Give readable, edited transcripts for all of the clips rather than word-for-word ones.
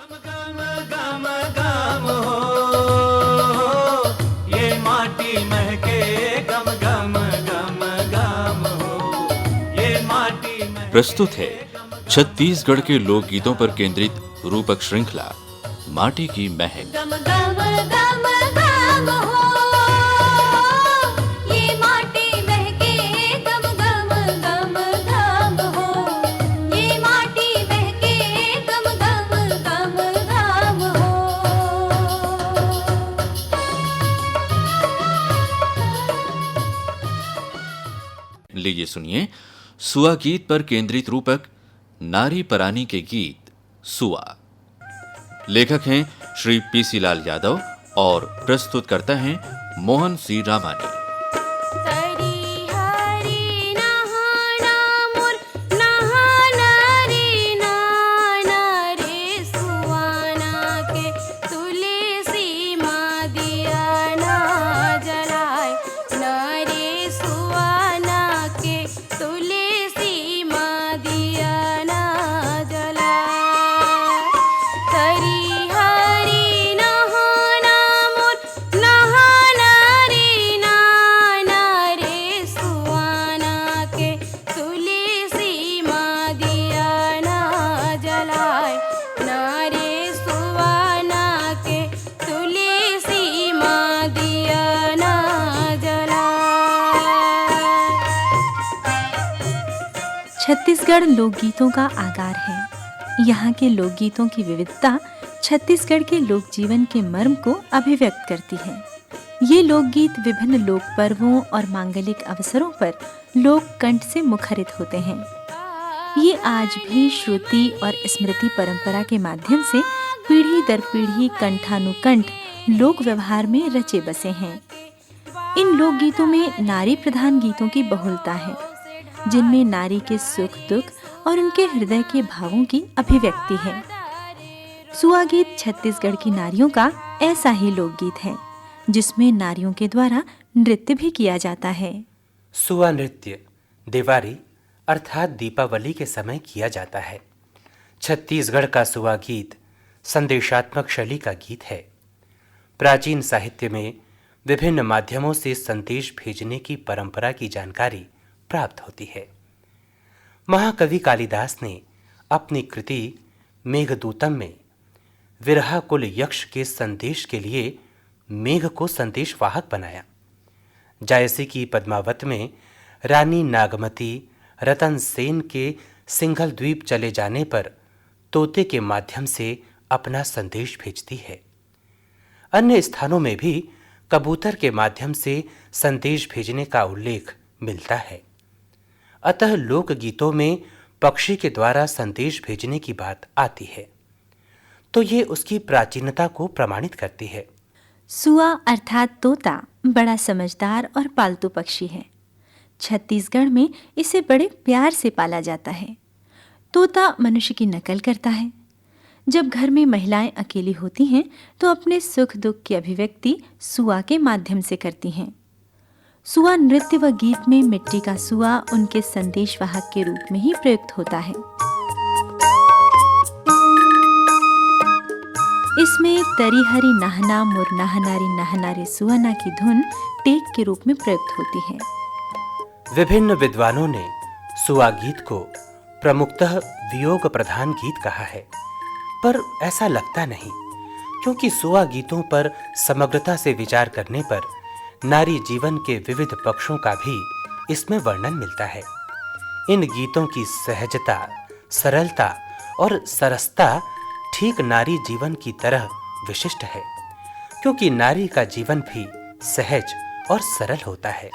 गम गम गम हो, ये माटी महके गम गम गम गम हो, ये माटी महके। प्रस्तुत है छत्तीसगढ़ के लोकगीतों पर केंद्रित रूपक श्रृंखला माटी की महक। गम गम गम गम हो, ये माटी महके गम गम गम गम हो, ये माटी महके गम गम गम गम हो। लीजिए सुनिए सुआ गीत पर केंद्रित रूपक नारी परानी के गीत सुआ। लेखक हैं श्री पीसी लाल यादव और प्रस्तुत करता हैं मोहन सी रामानी। तरी हरी नहाना मोर नहाना रे नाना रे सुआना के तुलसी माँ दिया ना जलाए ना रे सुआना के तुलसी माँ दिया ना जलाए। तरी हरी नहाना मोर नहाना रे नाना रे सुआना के तुलसी माँ दिया ना जलाए ना रे सुआना के तुलसी माँ दिया ना जलाए। छत्तीसगढ़ लोकगीतों का आगार है। यहाँ के लोकगीतों की विविधता छत्तीसगढ़ के लोक जीवन के मर्म को अभिव्यक्त करती है। ये लोकगीत विभिन्न लोक पर्वों और मांगलिक अवसरों पर लोक कंठ से मुखरित होते हैं। ये आज भी श्रुति और स्मृति परंपरा के माध्यम से पीढ़ी दर पीढ़ी कंठानुकंठ लोक व्यवहार में रचे बसे हैं। इन लोकगीतों में नारी प्रधान गीतों की बहुलता है, जिनमें नारी के सुख दुख और उनके हृदय के भावों की अभिव्यक्ति है। सुआ गीत छत्तीसगढ़ की नारियों का ऐसा ही लोकगीत है जिसमें नारियों के द्वारा नृत्य भी किया जाता है। सुआ नृत्य दिवाली अर्थात दीपावली के समय किया जाता है। छत्तीसगढ़ का सुआ गीत संदेशात्मक शैली का गीत है। प्राचीन साहित्य में विभिन्न माध्यमों से संदेश भेजने की परंपरा की जानकारी प्राप्त होती है। महाकवि कालिदास ने अपनी कृति मेघदूतम में विरहा कुल यक्ष के संदेश के लिए मेघ को संदेशवाहक बनाया। जैसे कि पद्मावत में रानी नागमती रतन सेन के सिंघल द्वीप चले जाने पर तोते के माध्यम से अपना संदेश भेजती है। अन्य स्थानों में भी कबूतर के माध्यम से संदेश भेजने का उल्लेख मिलता है। अतः लोकगीतों में पक्षी के द्वारा संदेश भेजने की बात आती है तो ये उसकी प्राचीनता को प्रमाणित करती है। सुआ अर्थात तोता बड़ा समझदार और पालतू पक्षी है। छत्तीसगढ़ में इसे बड़े प्यार से पाला जाता है। तोता मनुष्य की नकल करता है। जब घर में महिलाएं अकेली होती हैं तो अपने सुख दुख की अभिव्यक्ति सुआ के माध्यम से करती हैं। सुआ नृत्य व गीत में मिट्टी का सुआ उनके संदेशवाहक के रूप में ही प्रयुक्त होता है। इसमें तरी हरी नहना मुर नहनारी नहनारी सुआना की धुन टेक के रूप में प्रयुक्त होती है। विभिन्न विद्वानों ने सुआ गीत को प्रमुखतः वियोग प्रधान गीत कहा है, पर ऐसा लगता नहीं, क्योंकि सुआ गीतों पर समग्रता से विचार करने पर नारी जीवन के विविध पक्षों का भी इसमें वर्णन मिलता है। इन गीतों की सहजता, सरलता और सरसता ठीक नारी जीवन की तरह विशिष्ट है, क्योंकि नारी का जीवन भी सहज और सरल होता है।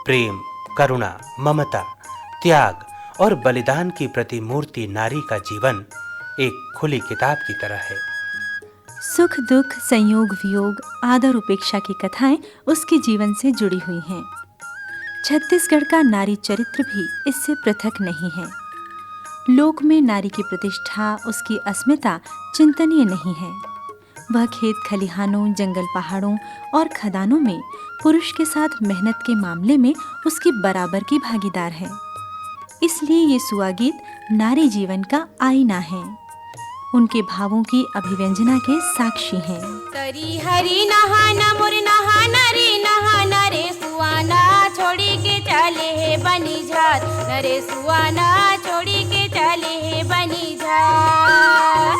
प्रेम, करुणा, ममता, त्याग और बलिदान की प्रतिमूर्ति नारी का जीवन एक खुली किताब की तरह है। सुख दुख, संयोग वियोग, आदर उपेक्षा की कथाएं उसके जीवन से जुड़ी हुई हैं। छत्तीसगढ़ का नारी चरित्र भी इससे पृथक नहीं है। लोक में नारी की प्रतिष्ठा, उसकी अस्मिता चिंतनीय नहीं है। वह खेत खलिहानों, जंगल पहाड़ों और खदानों में पुरुष के साथ मेहनत के मामले में उसकी बराबर की भागीदार है। इसलिए ये सुआ गीत नारी जीवन का आईना है। उनके भावों की अभिव्यंजना के साक्षी हैं। तरी हरी नहाना मोर नहाना रे सुआना छोड़ी के चले है बनी झार नरे सुआना छोड़ी के चले है बनी झार।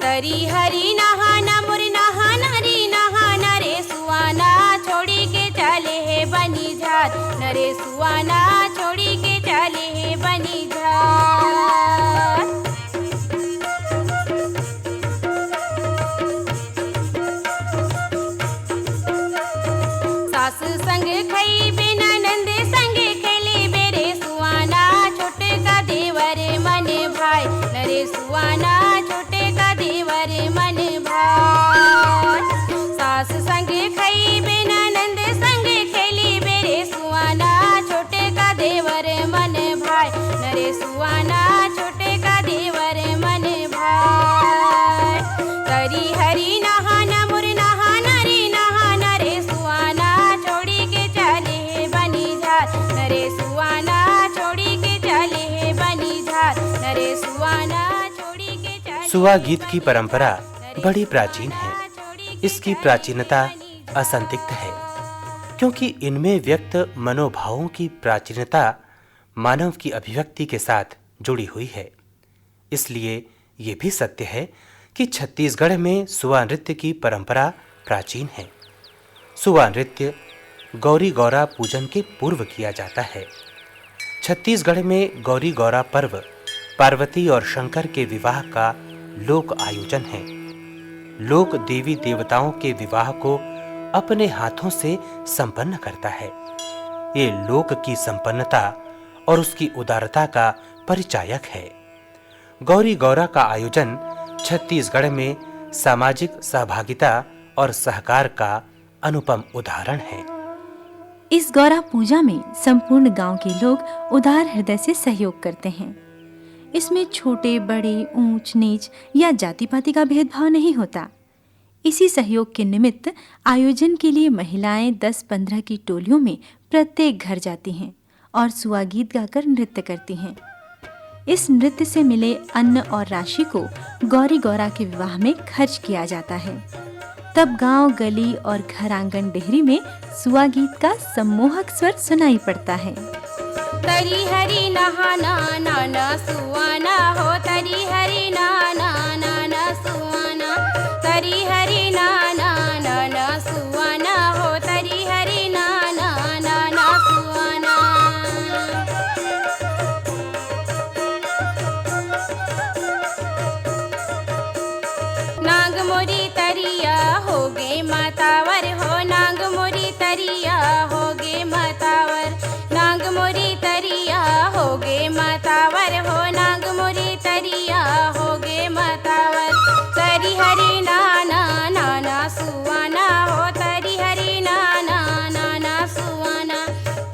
तरी हरी नहाना मोर नहाना रे सुआना छोड़ी के चले है बनी झार नरे सुआना छोड़ी के चले है बनी झार। सास संग खई बिना नंद संग खेली बेरे सुआना छोटे का देवर मन भाई नरे सुआना छोटे का देवर मन भाई। सास संग खई बिना नंद संग खेली बेरे सुआना छोटे का देवर मन भाई नरे सुआना छोटे का देवर मन भाई। तरी हरी नहाना मोर नहाना रे सुआना छोड़ी के चले है बनी झार नरे सुआना छोड़ी के चले है बनी झार नरे सुआना छोड़ी के चले। सुआ गीत की परंपरा बड़ी प्राचीन है। इसकी प्राचीनता असंदिग्ध है क्योंकि इनमें व्यक्त मनोभावों की प्राचीनता मानव की अभिव्यक्ति के साथ जुड़ी हुई है। इसलिए ये भी सत्य है कि छत्तीसगढ़ में सुआ नृत्य की परंपरा प्राचीन है। सुआ नृत्य गौरी गौरा पूजन के पूर्व किया जाता है। छत्तीसगढ़ में गौरी गौरा पर्व पार्वती और शंकर के विवाह का लोक आयोजन है। लोक देवी देवताओं के विवाह को अपने हाथों से संपन्न करता है। ये लोक की संपन्नता और उसकी उदारता का परिचायक है। गौरी गौरा का आयोजन छत्तीसगढ़ में सामाजिक सहभागिता और सहकार का अनुपम उदाहरण है। इस गौरा पूजा में संपूर्ण गांव के लोग उदार हृदय से सहयोग करते हैं। इसमें छोटे बड़े ऊंच नीच या जाति पाति का भेदभाव नहीं होता। इसी सहयोग के निमित्त आयोजन के लिए महिलाएं 10-15 की टोलियों में प्रत्येक घर जाती हैं और सुआ गीत गाकर नृत्य करती हैं। इस नृत्य से मिले अन्न और राशि को गौरी गौरा के विवाह में खर्च किया जाता है। तब गांव गली और घर आंगन डेहरी में सुआ गीत का सम्मोहक स्वर सुनाई पड़ता है। तरी हरी नहाना नाना सुआना हो तरी हरी नाना नाना सुआना तरी हरी नाना नाना सुआना हो तरी हरी नाना नाना सुआना। नाग मोरी तरिया हो गे मातावर हो नाग मोरी तरिया हो गे मातावर नाग मोरी तरिया हो गे मातावर हो नाग मोरी तरिया हो गे मातावर। तरी हरी नाना नाना सुआना हो तरी हरी नाना नाना सुआना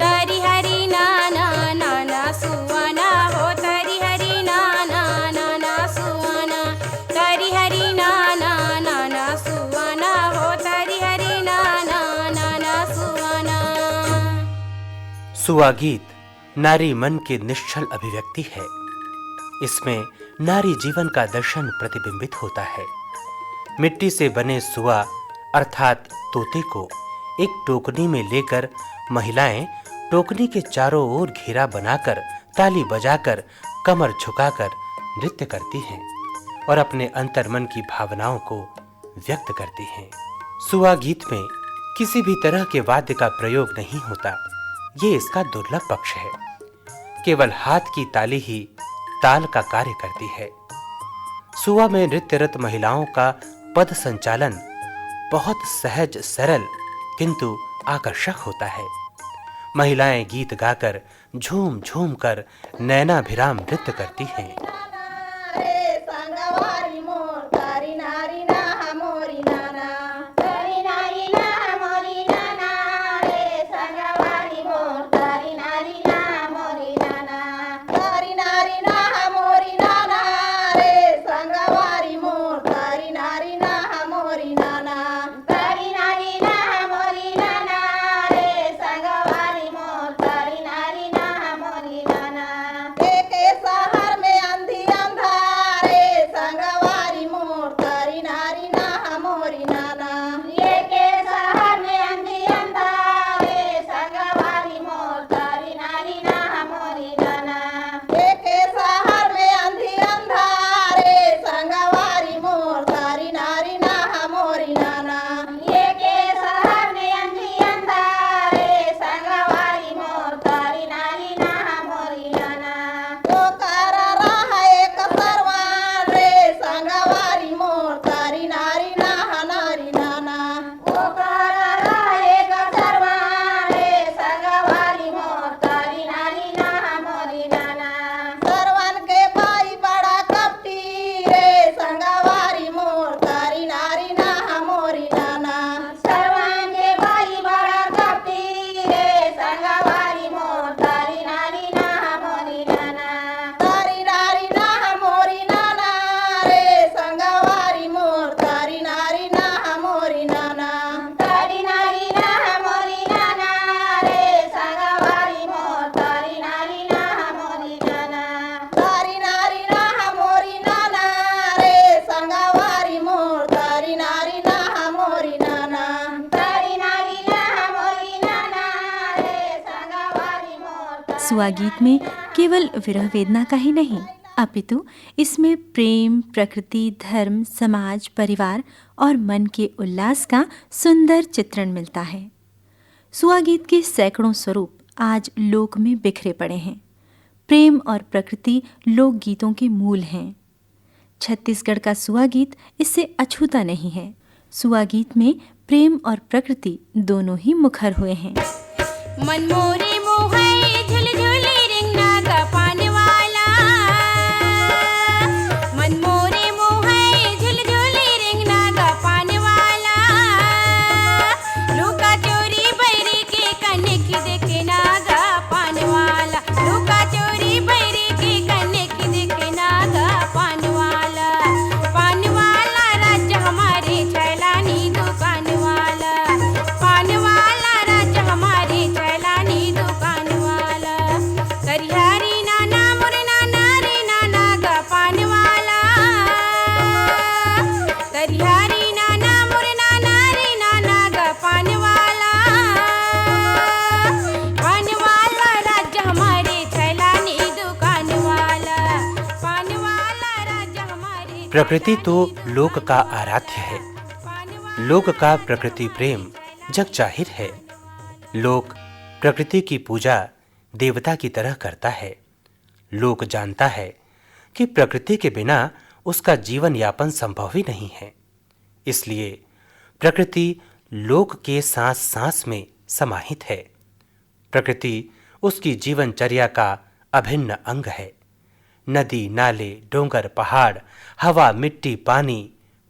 तरी हरी नाना नाना सुआना हो तरी हरी नाना नाना सुआना तरी हरी नाना नाना सुआना हो तरी हरी नाना नाना सुआना। सुआ गीत नारी मन की निश्चल अभिव्यक्ति है। इसमें नारी जीवन का दर्शन प्रतिबिंबित होता है। मिट्टी से बने सुआ अर्थात तोते को एक टोकनी में लेकर महिलाएं टोकनी के चारों ओर घेरा बनाकर ताली बजाकर कमर झुकाकर नृत्य करती हैं और अपने अंतर्मन की भावनाओं को व्यक्त करती हैं। सुआ गीत में किसी भी तरह के वाद्य का प्रयोग नहीं होता। ये इसका दुर्लभ पक्ष है। केवल हाथ की ताली ही ताल का कार्य करती है। सुआ में नृत्यरत महिलाओं का पद संचालन बहुत सहज सरल किंतु आकर्षक होता है। महिलाएं गीत गाकर झूम झूम कर नैनाभिराम नृत्य करती हैं। शहर में अंधी सुआ गीत में केवल विरह वेदना का ही नहीं, अपितु इसमें प्रेम, प्रकृति, धर्म, समाज, परिवार और मन के उल्लास का सुंदर चित्रण मिलता है। सुआ गीत के सैकड़ों स्वरूप आज लोक में बिखरे पड़े हैं। प्रेम और प्रकृति लोक गीतों के मूल हैं। छत्तीसगढ़ का सुआ गीत इससे अछूता नहीं है। सुआ गीत में प्रेम और प्रकृति दोनों ही मुखर हुए हैं। मन मोरे मोहई झुलझुली रिंगना का पान वाला, मन मोरे मोहई झुलझुली रिंगना का पान वाला, लुका चोरी बैरी के कन्ने की देखना गा पान वाला, लुका चोरी बैरी के कन्ने की देखना गा पान वाला, पान वाला राज्य हमारे छैलानी दुकान वाला, पान वाला राज्य हमारे छैलानी दुकान वाला, करिहारी नाना मोरे नाना रे नाना गा पान वाला, करिहारी नाना मोरे नाना रे नाना गा पान वाला, पान वाला राज्य हमारे छैलानी दुकान वाला, पान वाला राज्य हमारे। प्रकृति तो लोक का आराध्य है। लोक का प्रकृति प्रेम जग जाहिर है। लोक प्रकृति की पूजा देवता की तरह करता है। लोक जानता है कि प्रकृति के बिना उसका जीवन यापन संभव ही नहीं है। इसलिए प्रकृति लोक के सांस सांस में समाहित है। प्रकृति उसकी जीवनचर्या का अभिन्न अंग है। नदी, नाले, डोंगर, पहाड़, हवा, मिट्टी, पानी,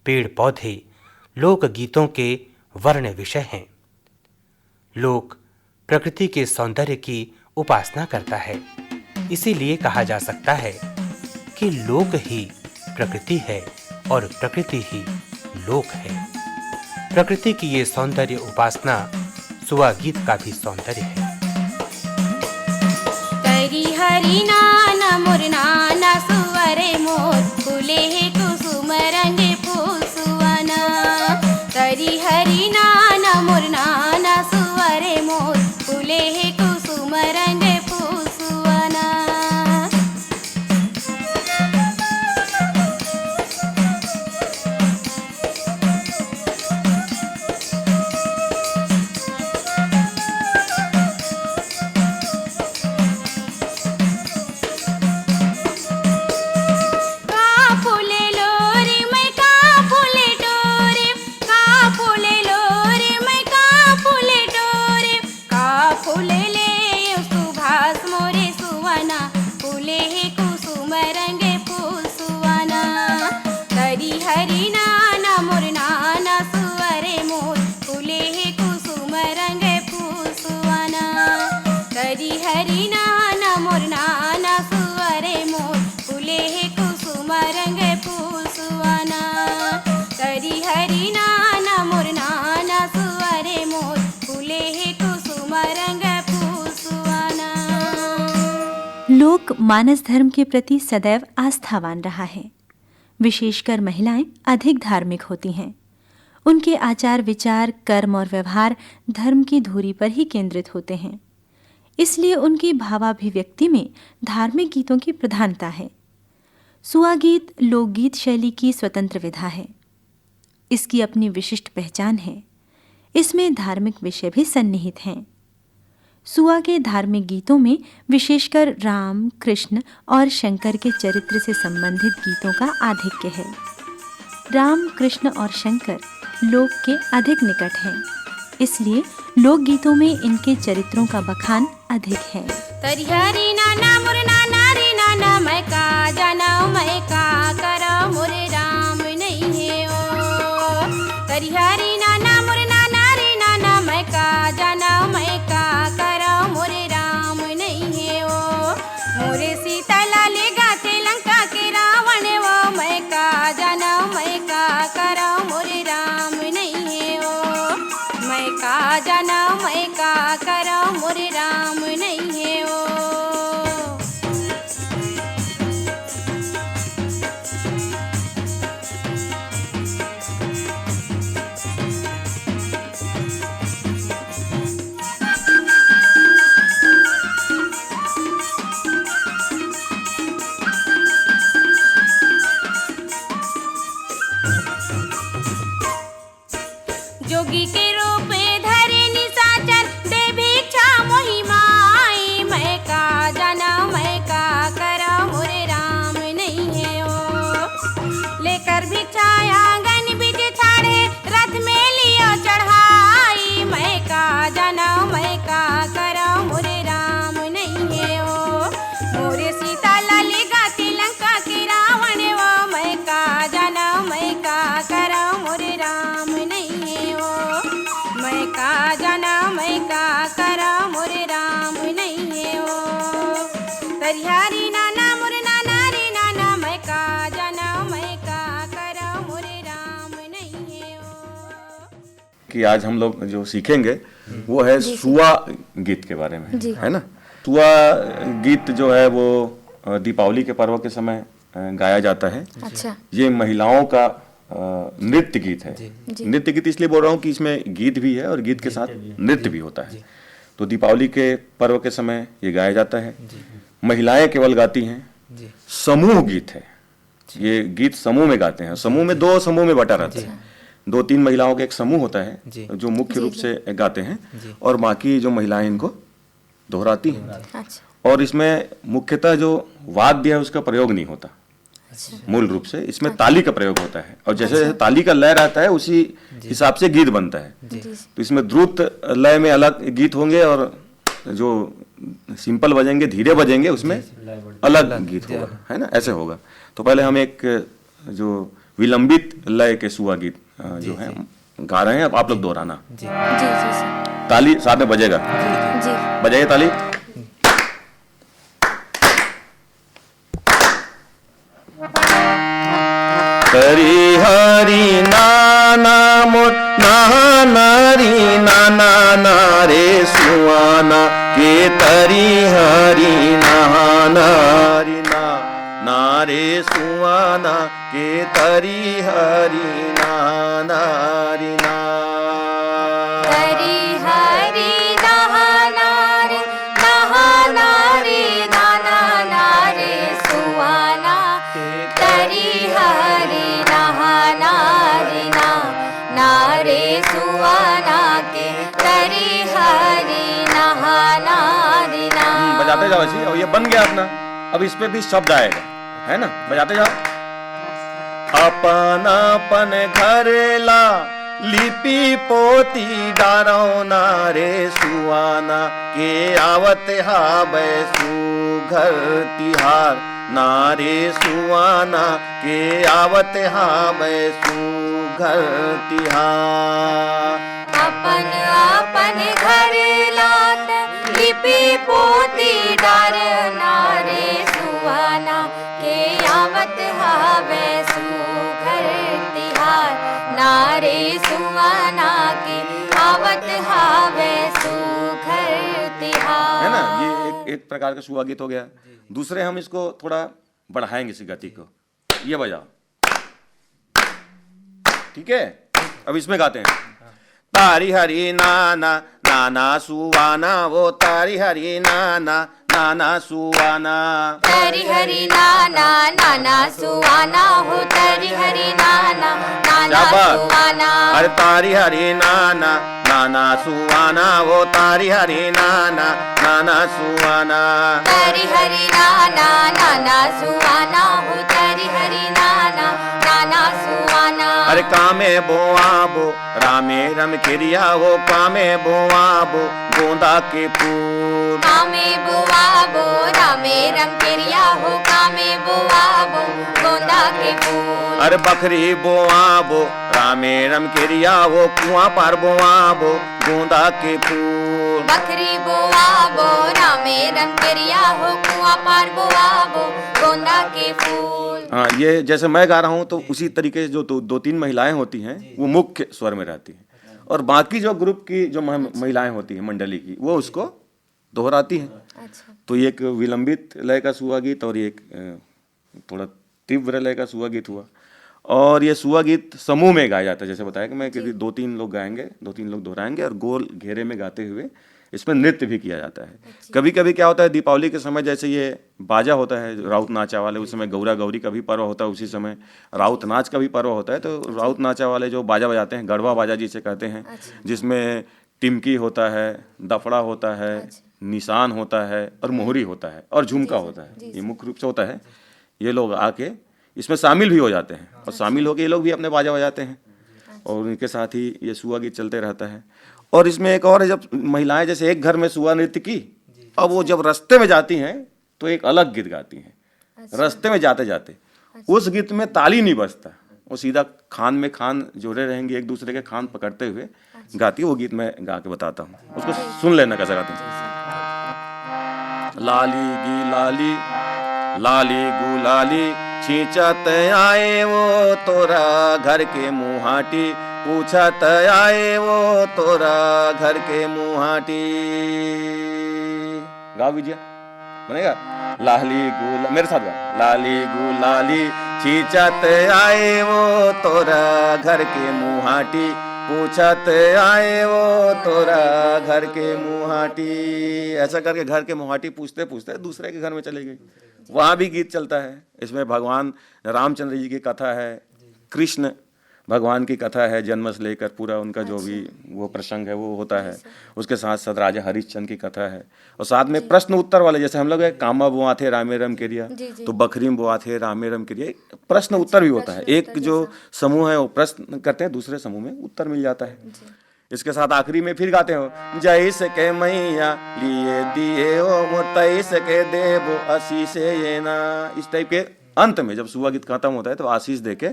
पेड़ पौधे लोक गीतों के वर्ण विषय हैं। लोक प्रकृति के सौंदर्य की उपासना करता है। इसीलिए कहा जा सकता है कि लोक ही प्रकृति है और प्रकृति ही लोक है। प्रकृति की ये सौंदर्य उपासना सुआ गीत का भी सौंदर्य है। करी हरि नाना मोर नाना सुवरे मोर फूले हे कुसुम रंगे फूल सुवना, करी हरि नाना मोर नाना सुवरे मोर फूले हे कुसुम रंगे फूल सुवना। लोक मानस धर्म के प्रति सदैव आस्थावान रहा है। विशेषकर महिलाएं अधिक धार्मिक होती हैं। उनके आचार विचार, कर्म और व्यवहार धर्म की धुरी पर ही केंद्रित होते हैं। इसलिए उनकी भावाभिव्यक्ति में धार्मिक गीतों की प्रधानता है। सुआ गीत लोकगीत शैली की स्वतंत्र विधा है। इसकी अपनी विशिष्ट पहचान है। इसमें धार्मिक विषय भी सन्निहित हैं। सुआ के धार्मिक गीतों में विशेषकर राम, कृष्ण और शंकर के चरित्र से संबंधित गीतों का आधिक्य है। राम, कृष्ण और शंकर लोक के अधिक निकट हैं। इसलिए लोकगीतों में इनके चरित्रों का बखान अधिक है। करिहारी नाना मोर नाना रे नाना मैं का जाना मैं का करा मोरे राम नहीं है ओ। करिहारी नाना मोर नाना रे नाना मैं का जाना मैं का करा मोरे राम नहीं है ओ। मोरे सीता लाले गाथे लंका के रावण वो मैं का जाना मैं का करा मोरे राम नहीं है ओ। मैं का जाना मैं का करा मोरे राम नहीं है ओ। बिछाया आंगन बिच छाड़े रथ में लियो चढ़ाई मैं का जाना मैं का करा मोरे राम नहीं है ओ मोरे सीता लाली गाती लंका के रावण वो मैं का जाना मैं का करा मोरे राम नहीं है ओ मैं का जाना मैं का करा मोरे राम नहीं है ओ तरिहारी नाना मोरे नाना रे नाना मैं का जाना मैं का करा मोरे राम नहीं है ओ कि आज हम लोग जो सीखेंगे वो है सुआ गीत के बारे में, है ना। सुआ गीत जो है वो दीपावली के पर्व के समय गाया जाता है। अच्छा। ये महिलाओं का नृत्य गीत है। नृत्य गीत इसलिए बोल रहा हूँ कि इसमें गीत भी है और गीत के साथ नृत्य भी होता है। तो दीपावली के पर्व के समय ये गाया जाता है। महिलाएं केवल गाती हैं। समूह गीत है, ये गीत समूह में गाते हैं। समूह में दो समूह में बटा रहता है। 2-3 महिलाओं का एक समूह होता है जो मुख्य रूप से गाते हैं और बाकी जो महिलाएं इनको दोहराती हैं। अच्छा। और इसमें मुख्यतः जो वाद्य है उसका प्रयोग नहीं होता। मूल रूप से इसमें ताली का प्रयोग होता है और जैसे जैसे ताली का लय रहता है उसी हिसाब से गीत बनता है। तो इसमें द्रुत लय में अलग गीत होंगे और जो सिंपल बजेंगे, धीरे बजेंगे, उसमें अलग गीत होगा, है ना। ऐसे होगा। तो पहले हम एक जो विलंबित लय के सुआ गीत जो है गा रहे हैं, अब आप लोग दोहराना। जी जी ताली साथ में बजेगा। जी। बजाइए ताली। हरी हरी नाना मोर नारी नाना नारे सुआना के तरी हरी नारी ना नारे सुआना के तरी हरी नारी ना हरी हरी नहाना रे नाना नारे सुहाना तरी हरी नहाना रे नारे सुहाना के तरी हरी नहाना रे ना। बजाते जाओ ऐसे। और ये बन गया अपना। अब इस पे भी शब्द आएगा, है ना। बजाते जाओ। अपन अपन घर ला लिपि पोती डारो नारे सुआना के आवत हावे सुघर तिहार नारे सुआना के आवत हावे सुघर तिहार। अपन अपन घर लात लिपि पोती डार नारे सुहाना के आवत हावे सुघर तिहार नारे सुहाना के आवत हावे सुघर तिहार। है ना। ये एक प्रकार का सुआ गीत हो गया। दूसरे हम इसको थोड़ा बढ़ाएंगे इस गति को। ये बजाओ, ठीक है। अब इसमें गाते हैं। तारी हरी नाना नाना सुवाना वो तारी हरी नाना नाना सुवाना तरी हरी नाना नाना सुहाना हो तरी हरी नाना नाना सुहाना। अरे तारी हरी नाना नाना सुवाना वो तारी हरी नाना नाना सुवाना तरी हरी नाना नाना सुहाना हो तरी हरी नाना नाना सुहाना। अरे कामे बोआबो रामे रम खिरिया हो कामे बोआबो गोंदा के फूल कामे बुआ बो रामे रंग केरिया हो कामे बुआ बो गोंदा के फूल। अरे बकरी बोआबो रामे रम खिरिया हो कुआं पर बोआबो गोंदा के फूल। बकरी बुआ बो रामे रंग केरिया हो कुआं पर बुआ बो गोंदा के फूल। हाँ, ये जैसे मैं गा रहा हूँ तो उसी तरीके से जो 2-3 महिलाएं होती हैं वो मुख्य स्वर में रहती हैं और बाकी जो ग्रुप की जो महिलाएं होती हैं मंडली की वो उसको दोहराती हैं। अच्छा। तो ये एक विलंबित लय का सुआ गीत और एक थोड़ा तीव्र लय का सुआ गीत हुआ। और ये सुआ गीत समूह में गाया जाता है। जैसे बताया कि मैं 2-3 लोग गाएंगे, 2-3 लोग दोहराएंगे और गोल घेरे में गाते हुए इसमें नृत्य भी किया जाता है। कभी कभी क्या होता है दीपावली के समय जैसे ये बाजा होता है राउत नाचा वाले, उस समय गौरा गौरी का भी पर्व होता है, उसी समय राउत नाच का भी पर्व होता है। तो राउत नाचा वाले जो बाजा बजाते हैं गढ़वा बाजा जिसे कहते हैं, जिसमें टिमकी होता है, दफड़ा होता है, निशान होता है और मोहरी होता है और झुमका होता है। ये मुख्य रूप से होता है। ये लोग आके इसमें शामिल भी हो जाते हैं, और शामिल होकर ये लोग भी अपने बाजा बजाते हैं, और उनके साथ ही ये सुआ गीत चलते रहता है। और इसमें एक और है, जब महिलाएं जैसे एक घर में सुआ नृत्य की, अब वो जब रास्ते में जाती हैं तो एक अलग गीत गाती हैं। रास्ते में जाते जाते उस गीत में ताली नहीं बजता, वो सीधा खान में खान जोड़े रहेंगे, एक दूसरे के खान पकड़ते हुए गाती है। वो गीत मैं गा के बताता हूँ, उसको सुन लेना कैसा गाते हैं। लाली गी लाली लाली गुलाली छींचत आए वो तोरा घर के मुहाटी, पूछत आए वो तोरा घर के मुहाटी। गाओ विजया, बनेगा। लाली गुला, मेरे साथ गाओ। लाली गुलाली छींचत आए वो तोरा घर के मुहाटी, पूछत आए वो तोरा घर के मुहाटी। ऐसा करके घर के मुहाटी पूछते पूछते दूसरे के घर में चली गई। वहाँ भी गीत चलता है। इसमें भगवान रामचंद्र जी की कथा है, कृष्ण भगवान की कथा है, जन्म से लेकर पूरा उनका जो भी वो प्रसंग है वो होता है। उसके साथ साथ राजा हरिश्चंद्र की कथा है, और साथ में प्रश्न उत्तर वाले, जैसे हम लोग कामा बुआ थे रामे रम क्रिया, तो बकरीम बुआ थे रामे रम क्रिया, प्रश्न उत्तर भी होता है। एक जो समूह है वो प्रश्न करते हैं, दूसरे समूह में उत्तर मिल जाता है। इसके साथ आखिरी में फिर गाते हो, जैस के मैया लिए दिए ओ मोतैस के देवो आशीष ये ना। इस टाइप के अंत में जब सुआ गीत खत्म होता है तो आशीष देके,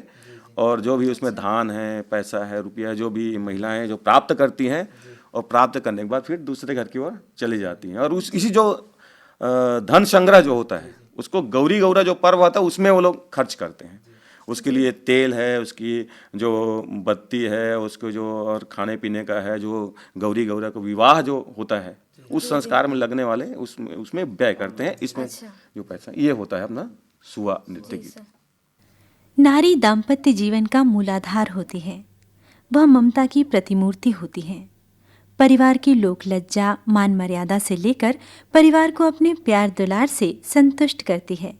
और जो भी उसमें धान है, पैसा है, रुपया है, जो भी महिलाएं जो प्राप्त करती हैं, और प्राप्त करने के बाद फिर दूसरे घर की ओर चली जाती हैं। और इसी जो धन संग्रह जो होता है उसको गौरी गौरा जो पर्व होता है उसमें वो लोग खर्च करते हैं। उसके लिए तेल है, उसकी जो बत्ती है, उसको जो और खाने पीने का है, जो गौरी गौरा को विवाह जो होता है उस संस्कार में लगने वाले उसमें व्यय करते हैं। इसमें जो पैसा ये होता है अपना सुआ नृत्य गीत। नारी दाम्पत्य जीवन का मूलाधार होती है, वह ममता की प्रतिमूर्ति होती है। परिवार की लोक लज्जा मान मर्यादा से लेकर परिवार को अपने प्यार दुलार से संतुष्ट करती है।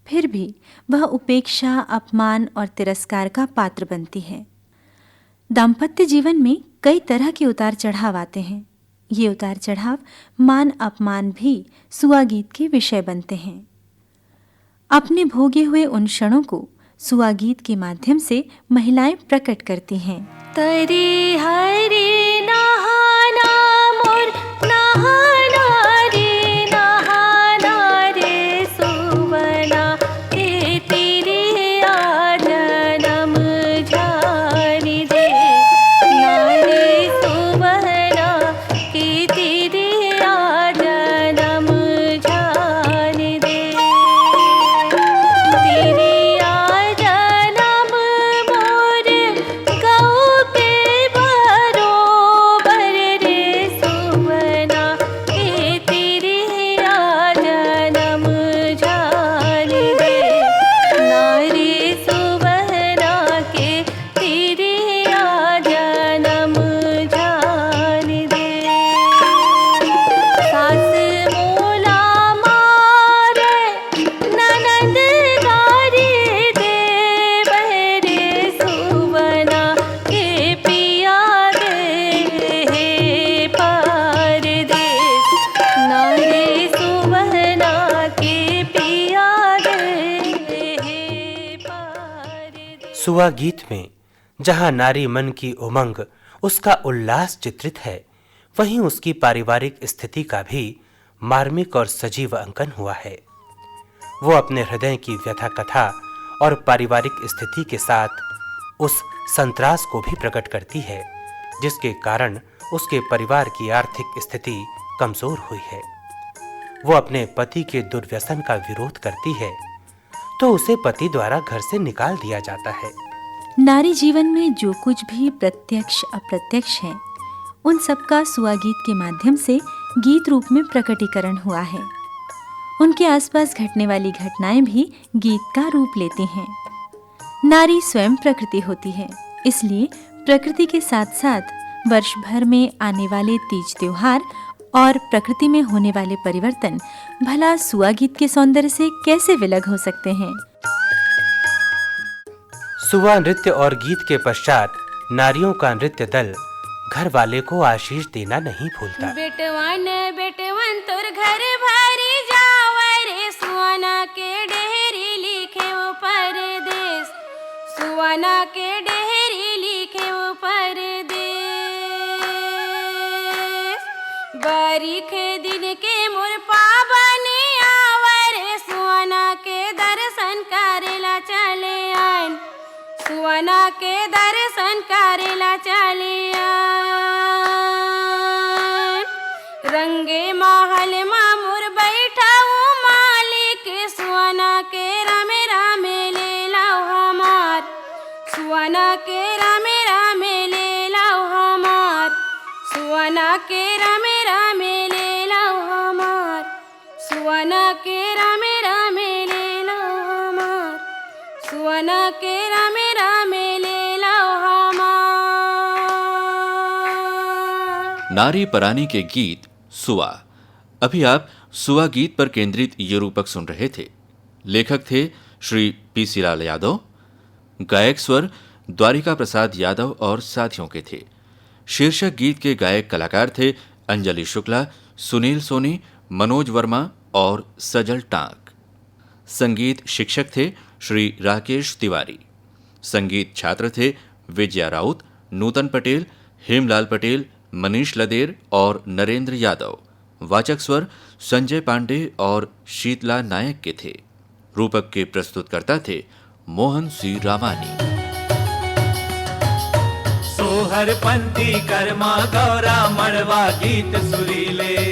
फिर भी वह उपेक्षा, अपमान और तिरस्कार का पात्र बनती है। दाम्पत्य जीवन में कई तरह के उतार चढ़ाव आते हैं। ये उतार चढ़ाव, मान अपमान भी सुआ गीत के विषय बनते हैं। अपने भोगे हुए उन क्षणों को सुआ गीत के माध्यम से महिलाएं प्रकट करती हैं। तरी हरी नहाना मोर नहाना रे नहाना रे सुवना के तेरे आ जन्म झारी दे नारे सुवना के तेरे आ जन्म झारी दे तेरे सुआ गीत में जहां नारी मन की उमंग, उसका उल्लास चित्रित है, वहीं उसकी पारिवारिक स्थिति का भी मार्मिक और सजीव अंकन हुआ है। वो अपने हृदय की व्यथा कथा और पारिवारिक स्थिति के साथ उस संतरास को भी प्रकट करती है, जिसके कारण उसके परिवार की आर्थिक स्थिति कमजोर हुई है। वो अपने पति के दुर्व्यसन का विरोध करती है तो उसे पति द्वारा घर से निकाल दिया जाता है। नारी जीवन में जो कुछ भी प्रत्यक्ष अप्रत्यक्ष है, उन सब का सुआ गीत के माध्यम से गीत रूप में प्रकटीकरण हुआ है। उनके आसपास घटने वाली घटनाएं भी गीत का रूप लेती हैं। नारी स्वयं प्रकृति होती है, इसलिए प्रकृति के साथ साथ वर्ष भर में आने वाले तीज त्योहार और प्रकृति में होने वाले परिवर्तन भला सुआ गीत के सौंदर्य से कैसे विलग हो सकते हैं। सुआ नृत्य और गीत के पश्चात नारियों का नृत्य दल घर वाले को आशीष देना नहीं भूलता। बेटवन बेटवन तोर घर भरी जावे रे सुआना के डेहरी लिखे ऊपर सुहाना के डेहरी लिखे ऊपर देश बारीखे दिन के मोर पावनी आवरे सुहाना के दर्शन करेला चले आन सुहाना के दर्शन करेला चले आन रंगे महल मामुर बैठा मालिक सुहाना के रामे रामे ले लाओ हमार सुहाना के रामे रामे ले लाओ हमार सुहाना के रामे रामे ले लाओ हमार सुहाना के रामे रामे ले लाओ हमार सुहाना के रामे रामे ले लाओ हमार। नारी परानी के गीत सुआ। अभी आप सुआ गीत पर केंद्रित ये रूपक सुन रहे थे। लेखक थे श्री पी.सी. लाल यादव। गायक स्वर द्वारिका प्रसाद यादव और साथियों के थे। शीर्षक गीत के गायक कलाकार थे अंजलि शुक्ला, सुनील सोनी, मनोज वर्मा और सजल टांक। संगीत शिक्षक थे श्री राकेश तिवारी। संगीत छात्र थे विजया राउत, नूतन पटेल, हेमलाल पटेल, मनीष लदेर और नरेंद्र यादव। वाचक स्वर संजय पांडे और शीतला नायक के थे। रूपक के प्रस्तुतकर्ता थे मोहन सी रामानी। सोहर पंथी कर्मा गौरा मड़वा गीत सुरीले